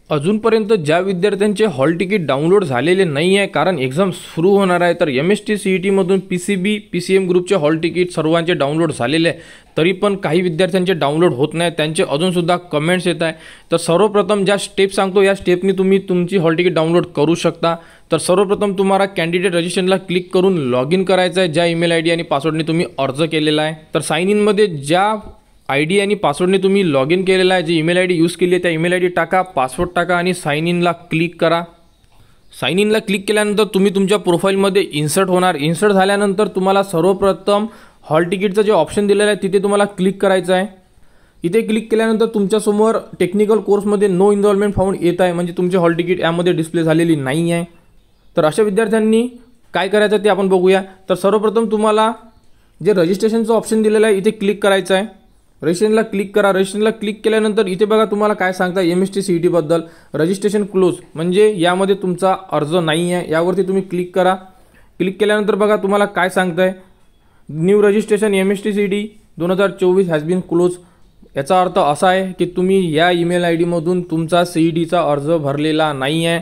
अजूनपर्यंत ज्या विद्यार्थ्यांचे हॉल तिकीट डाउनलोड झालेले नाही आहे, कारण एक्झाम सुरू होणार आहे, तर MST CET मधून PCB PCM ग्रुपचे हॉल तिकीट सर्वांचे डाउनलोड झालेले आहे, तरी पण काही विद्यार्थ्यांचे डाउनलोड होत नाही, त्यांचे अजूनसुद्धा कमेंट्स येत आहे। तर सर्वप्रथम ज्या स्टेप सांगतो या स्टेपनी तुम्ही तुमची हॉल तिकीट डाउनलोड करू शकता। तर सर्वप्रथम तुम्हाला कॅन्डिडेट रजिस्ट्रेशनला क्लिक करून लॉग इन करायचं आहे, ज्या ईमेल ID आणि पासवर्डने तुम्ही अर्ज केलेला आहे। तर साइन इनमध्ये ज्या ID आणि पासवर्डने तुम्ही लॉग इन केलेला आहे, जी ईमेल ID यूज केली आहे त्या ईमेल ID टाका, पासवर्ड टाका आणि साइन इनला क्लिक करा। साइन इनला क्लिक केल्यानंतर तुम्ही तुमच्या प्रोफाईलमध्ये इन्सर्ट होणार। इन्सर्ट झाल्यानंतर तुम्हाला सर्वप्रथम हॉल तिकीटचं जे ऑप्शन दिलेलं आहे तिथे तुम्हाला क्लिक करायचं आहे। इथे क्लिक केल्यानंतर तुमच्यासमोर टेक्निकल कोर्समध्ये नो इनरोलमेंट फाउंड येत आहे, म्हणजे तुमचे हॉल तिकीट यामध्ये डिस्प्ले झालेली नाही आहे। तर अशा विद्यार्थ्यांनी काय करायचं ते आपण बघूया। तर सर्वप्रथम तुम्हाला जे रजिस्ट्रेशनचं ऑप्शन दिलेलं आहे इथे क्लिक करायचं आहे। रजिस्ट्रेशनला क्लिक करा। रजिस्ट्रेशनला क्लिक केल्यानंतर इथे बघा तुम्हाला काय सांगता MST CET बद्दल रजिस्ट्रेशन क्लोज, म्हणजे यामध्ये तुमचा अर्ज नाही आहे, यावरती तुम्ही क्लिक करा। क्लिक केल्यानंतर बघा तुम्हाला काय सांगताय, new registration MST CET 2024 has been close. याचा अर्थ असा आहे की तुम्ही या ईमेल ID मधून तुमचा CETचा अर्ज भरलेला नाही आहे।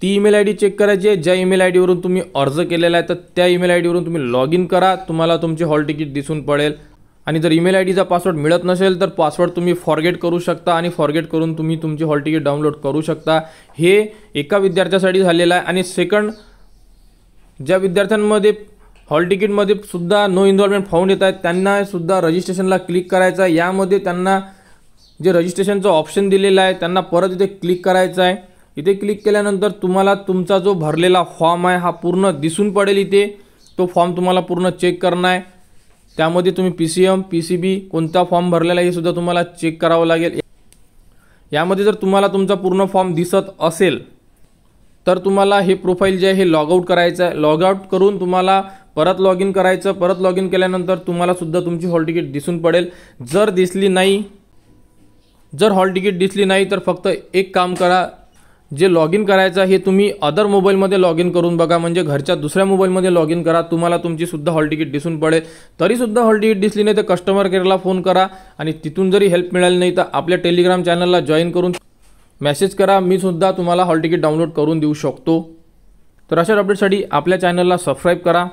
ती ईमेल ID चेक करायची आहे ज्या ईमेल ID वरून तुम्ही अर्ज केलेला आहे, तर त्या ईमेल ID वरून तुम्ही लॉग इन करा, तुम्हाला तुमचे हॉल तिकीट दिसून पडेल। आणि जर ईमेल IDचा पासवर्ड मिळत नसेल तर पासवर्ड तुम्ही फॉरगेट करू शकता आणि फॉरगेट करून तुम्ही तुमची हॉल तिकीट डाउनलोड करू शकता। हे एका विद्यार्थ्यासाठी झालेलं आहे। आणि सेकंड, ज्या विद्यार्थ्यांमध्ये हॉल तिकीटमध्ये सुद्धा नो इनरोलमेंट फाउंड येत आहेत त्यांना सुद्धा रजिस्ट्रेशनला क्लिक करायचं आहे। यामध्ये त्यांना जे रजिस्ट्रेशनचं ऑप्शन दिलेलं आहे त्यांना परत इथे क्लिक करायचं आहे। इथे क्लिक केल्यानंतर तुम्हाला तुमचा जो भरलेला फॉर्म आहे हा पूर्ण दिसून पडेल। इथे तो फॉर्म तुम्हाला पूर्ण चेक करना आहे। त्यामध्ये तुम्ही PCM PCB कोणता फॉर्म भरलेला आहे हे सुद्धा तुम्हाला चेक करावं लागेल। यामध्ये जर तुम्हाला तुमचा पूर्ण फॉर्म दिसत असेल तर तुम्हाला हे प्रोफाईल जे आहे हे लॉग आउट करायचं आहे। लॉग आउट करून तुम्हाला परत लॉग इन करायचं। परत लॉग इन केल्यानंतर तुम्हाला सुद्धा तुमची हॉल तिकीट दिसून पडेल। जर हॉल तिकीट दिसली नाही तर फक्त एक काम करा, जे लॉग इन करायचं हे तुम्ही अदर मोबाईलमध्ये लॉग इन करून बघा, म्हणजे घरच्या दुसऱ्या मोबाईलमध्ये लॉग इन करा, तुम्हाला तुमची सुद्धा हॉल तिकीट दिसून पडेल। तरीसुद्धा हॉल तिकीट दिसली नाही तर कस्टमर केअरला फोन करा आणि तिथून जरी हेल्प मिळाली नाही तर आपल्या टेलिग्राम चॅनलला जॉईन करून मेसेज करा, मी सुद्धा तुम्हाला हॉल तिकीट डाउनलोड करून देऊ शकतो। तर अशा अपडेटसाठी आपल्या चॅनलला सबस्क्राईब करा।